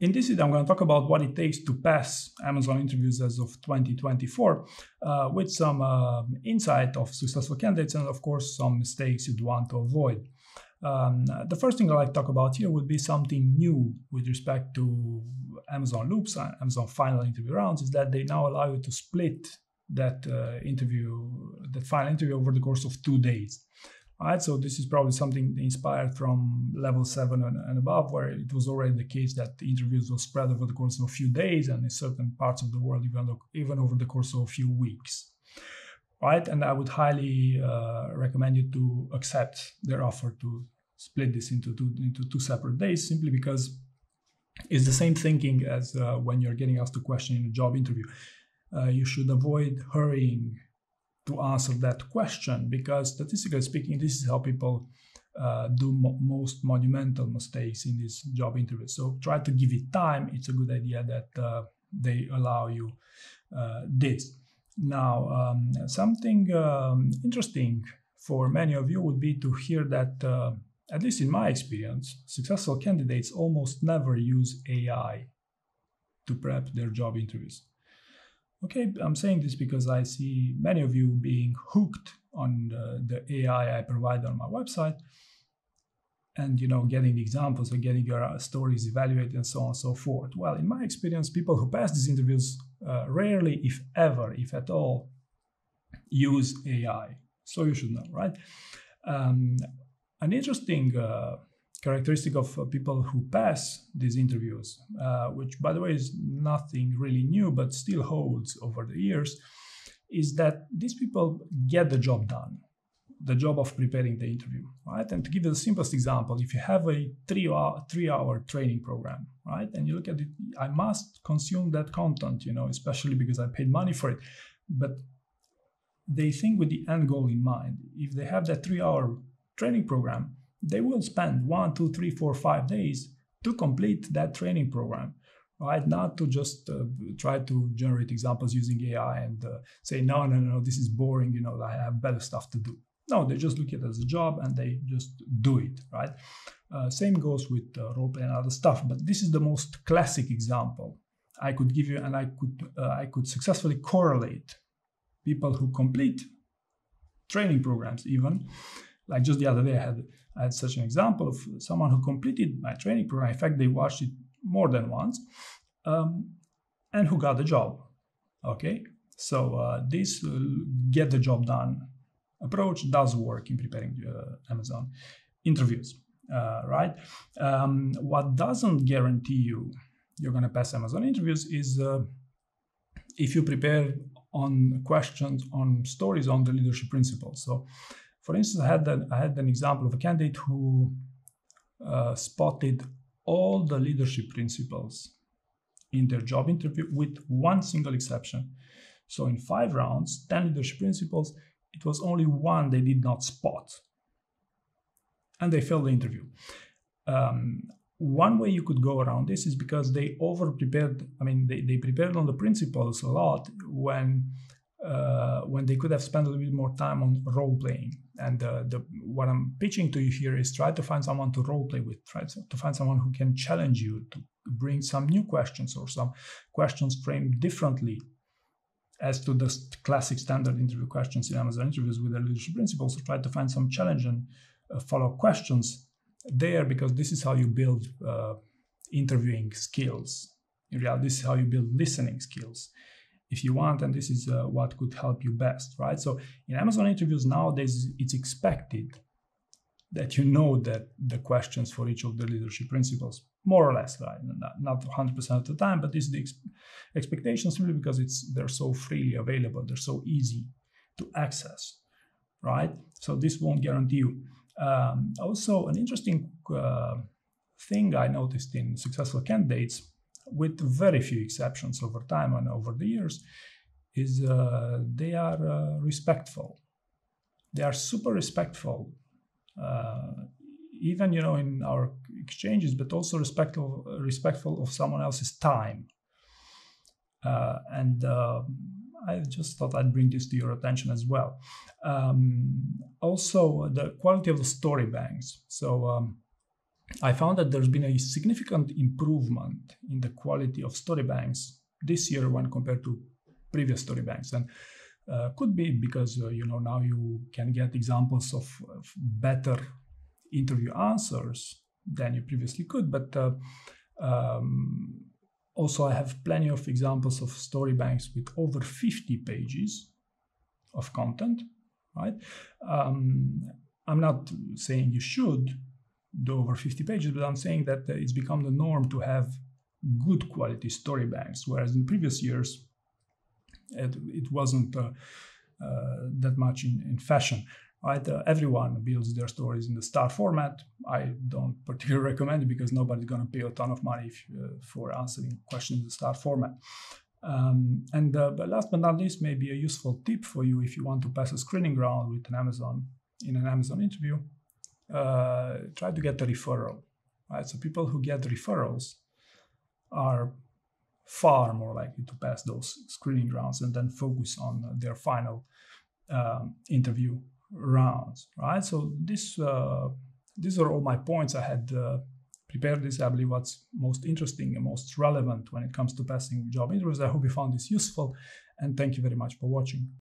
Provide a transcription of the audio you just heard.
In this video, I'm going to talk about what it takes to pass Amazon interviews as of 2024 with some insight of successful candidates and, of course, some mistakes you'd want to avoid. The first thing I'd like to talk about here would be something new with respect to Amazon Loops, Amazon Final Interview Rounds, is that they now allow you to split that final interview over the course of 2 days. All right, so this is probably something inspired from level 7 and above, where it was already the case that the interviews were spread over the course of a few days, and in certain parts of the world, even over the course of a few weeks. Right, and I would highly recommend you to accept their offer to split this into two separate days, simply because it's the same thinking as when you're getting asked a question in a job interview. You should avoid hurrying to answer that question, because statistically speaking, this is how people do most monumental mistakes in this job interview. So try to give it time. It's a good idea that they allow you this. Now, something interesting for many of you would be to hear that, at least in my experience, successful candidates almost never use AI to prep their job interviews. Okay, I'm saying this because I see many of you being hooked on the AI I provide on my website, and getting examples and getting your stories evaluated and so on and so forth. Well, in my experience, people who pass these interviews rarely, if ever, if at all, use AI. So you should know, right? An interesting characteristic of people who pass these interviews, which by the way is nothing really new but still holds over the years, is that these people get the job done, the job of preparing the interview, right? And to give you the simplest example, if you have a three-hour training program, right, and you look at it, I must consume that content, especially because I paid money for it, but they think with the end goal in mind. If they have that 3-hour training program, they will spend 1, 2, 3, 4, 5 days to complete that training program, right? Not to just try to generate examples using AI and say, no, this is boring, I have better stuff to do. No, they just look at it as a job and they just do it, right? Same goes with roleplay and other stuff, but this is the most classic example I could give you, and I could successfully correlate people who complete training programs even. Like just the other day, I had such an example of someone who completed my training program. In fact, they watched it more than once, and who got the job. Okay, so this get the job done approach does work in preparing Amazon interviews, right? What doesn't guarantee you're going to pass Amazon interviews is if you prepare on questions, on stories on the leadership principles. So, for instance, I had an example of a candidate who spotted all the leadership principles in their job interview with one single exception. So in 5 rounds, 10 leadership principles, it was only one they did not spot. And they failed the interview. One way you could go around this is because they over-prepared. I mean, they prepared on the principles a lot when they could have spent a little bit more time on role-playing. And what I'm pitching to you here is try to find someone to role-play with, try to find someone who can challenge you, to bring some new questions or some questions framed differently as to the classic standard interview questions in Amazon interviews with their leadership principles. So try to find some challenge and follow-up questions there, because this is how you build interviewing skills. In reality, this is how you build listening skills, if you want, and this is what could help you best, right? So in Amazon interviews nowadays, it's expected that you know that the questions for each of the leadership principles, more or less, right? Not 100% of the time, but this is the expectation, simply because they're so freely available, they're so easy to access, right? So this won't guarantee you. Also, an interesting thing I noticed in successful candidates, with very few exceptions over time and over the years, is they are respectful. They are super respectful, even in our exchanges, but also respectful of someone else's time. And I just thought I'd bring this to your attention as well. Also, the quality of the story banks. So I found that there's been a significant improvement in the quality of story banks this year when compared to previous story banks. And could be because now you can get examples of better interview answers than you previously could, but also I have plenty of examples of story banks with over 50 pages of content, right? I'm not saying you should do over 50 pages, but I'm saying that it's become the norm to have good quality story banks, whereas in previous years it wasn't that much in fashion, right? Everyone builds their stories in the star format. I don't particularly recommend it because nobody's going to pay a ton of money for answering questions in the star format. But last but not least, maybe a useful tip for you if you want to pass a screening round with an Amazon interview. Try to get a referral, right? So people who get referrals are far more likely to pass those screening rounds and then focus on their final interview rounds, right? So these are all my points. I had prepared this, I believe, what's most interesting and most relevant when it comes to passing job interviews. I hope you found this useful, and thank you very much for watching.